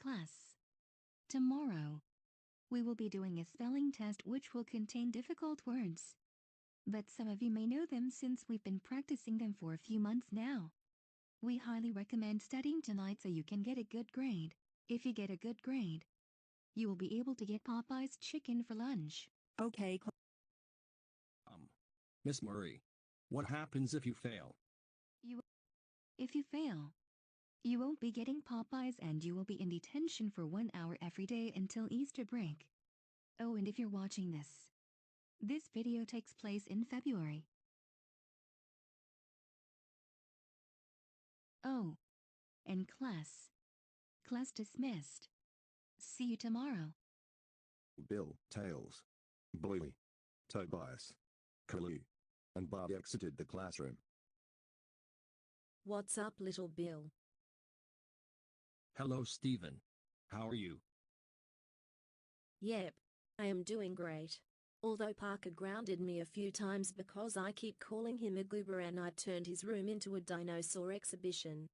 class. Tomorrow, we will be doing a spelling test which will contain difficult words. But some of you may know them since we've been practicing them for a few months now. We highly recommend studying tonight so you can get a good grade. If you get a good grade, you will be able to get Popeye's chicken for lunch. Okay. Miss Murray, what happens if you fail? If you fail, you won't be getting Popeyes and you will be in detention for 1 hour every day until Easter break. Oh, and if you're watching this video takes place in February. Oh, and class dismissed. See you tomorrow. Bill, Tails, Bluey, Tobias, Kalu, and Bart exited the classroom. What's up, little Bill? Hello, Stephen. How are you? Yep, I am doing great. Although Parker grounded me a few times because I keep calling him a goober and I turned his room into a dinosaur exhibition.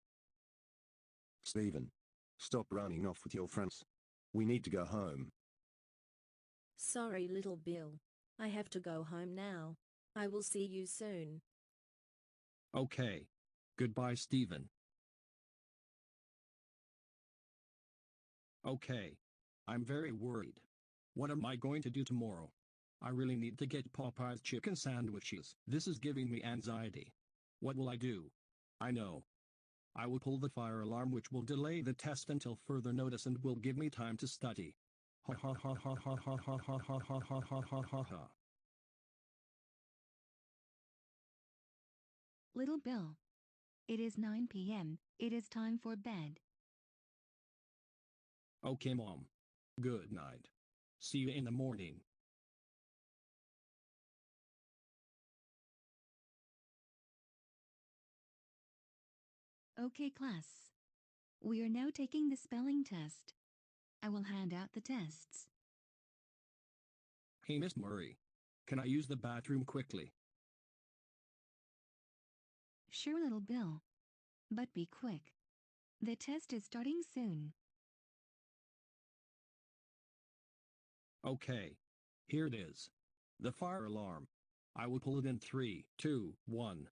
Stephen, stop running off with your friends. We need to go home. Sorry, little Bill. I have to go home now. I will see you soon. Okay. Goodbye, Stephen. Okay. I'm very worried. What am I going to do tomorrow? I really need to get Popeye's chicken sandwiches. This is giving me anxiety. What will I do? I know. I will pull the fire alarm, which will delay the test until further notice and will give me time to study. Ha ha ha ha ha ha ha ha ha ha ha ha ha ha ha. Little Bill, it is 9 p.m. It is time for bed. Okay, Mom. Good night. See you in the morning. Okay, class. We are now taking the spelling test. I will hand out the tests. Hey, Miss Murray. Can I use the bathroom quickly? Sure, little Bill. But be quick. The test is starting soon. Okay. Here it is. The fire alarm. I will pull it in 3, 2, 1.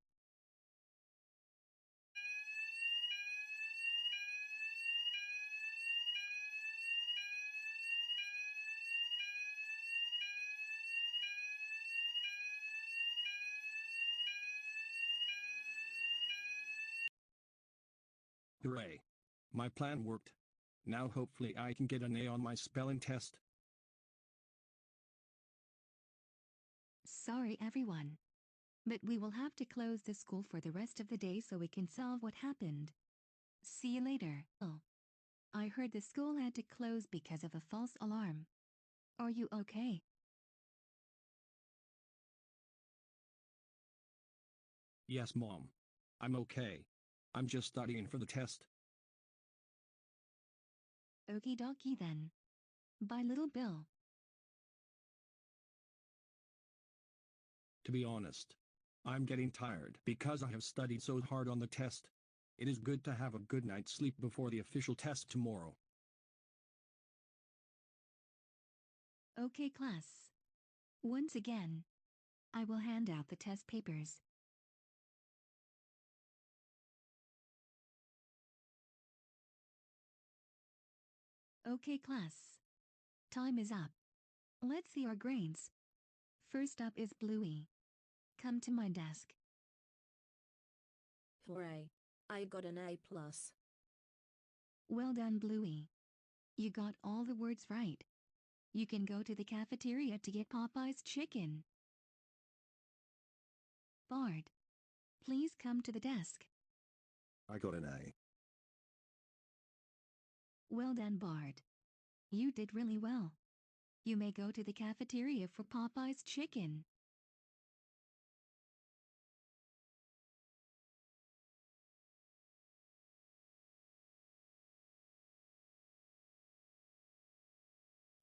Hooray. My plan worked. Now hopefully I can get an A on my spelling test. Sorry, everyone. But we will have to close the school for the rest of the day so we can solve what happened. See you later. Oh, I heard the school had to close because of a false alarm. Are you okay? Yes, Mom. I'm okay. I'm just studying for the test. Okie dokie then. Bye, little Bill. To be honest, I'm getting tired because I have studied so hard on the test. It is good to have a good night's sleep before the official test tomorrow. Okay, class. Once again, I will hand out the test papers. Okay, class. Time is up. Let's see our grades. First up is Bluey. Come to my desk. Hooray. I got an A+. Well done, Bluey. You got all the words right. You can go to the cafeteria to get Popeye's chicken. Bart, please come to the desk. I got an A. Well done, Bart. You did really well. You may go to the cafeteria for Popeye's chicken.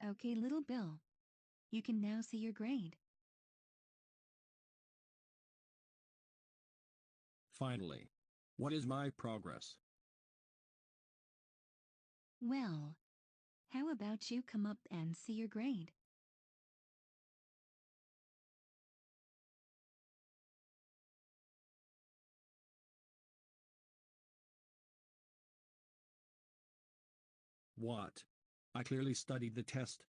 Okay, little Bill. You can now see your grade. Finally. What is my progress? Well, How about you come up and see your grade? What? I clearly studied the test.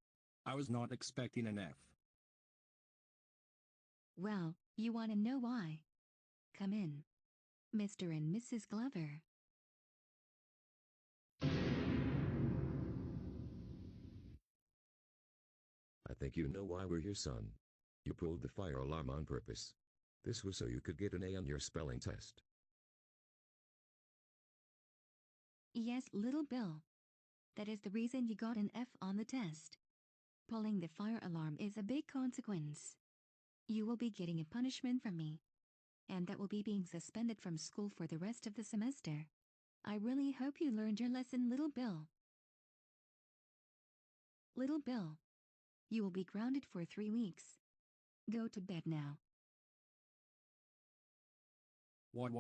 I was not expecting an F. Well, you want to know why? Come in, Mr. and Mrs. Glover. I think you know why we're here, son. You pulled the fire alarm on purpose. This was so you could get an A on your spelling test. Yes, little Bill. That is the reason you got an F on the test. Pulling the fire alarm is a big consequence. You will be getting a punishment from me, and that will be being suspended from school for the rest of the semester. I really hope you learned your lesson, little Bill. Little Bill, you will be grounded for 3 weeks. Go to bed now. What?